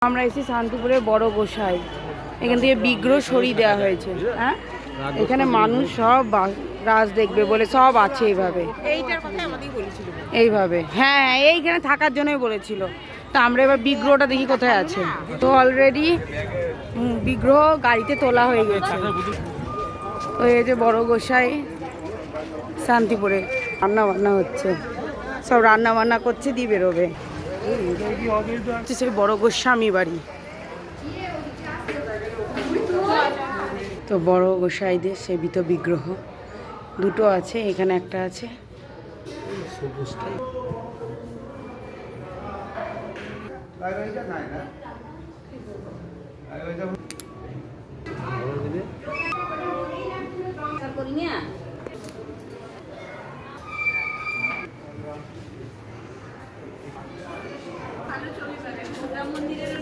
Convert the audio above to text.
আমরা এসেছি শান্তিপুরের বড় গোসাই। এখান থেকে বিগ্রহ সরিয়ে দেওয়া হয়েছে। হ্যাঁ, এখানে মানুষ সব রাজ দেখবে বলে সব আছে এইভাবে এইভাবে। হ্যাঁ, এইখানে থাকার জন্যই বলেছিল। তা আমরা এবার বিগ্রহটা দেখি কোথায় আছে। তো অলরেডি বিগ্রহ গাড়িতে তোলা হয়ে গেছে। তো এই যে বড় গোসাই শান্তিপুরে রান্না বান্না হচ্ছে, সব রান্না বান্না করছে, দিয়ে বেরোবে। সেই বড় গোস্বামী বাড়ি। তো বড় গোসাইদের সেবিত বিগ্রহ দুটো আছে, এখানে একটা আছে। মন্দিরের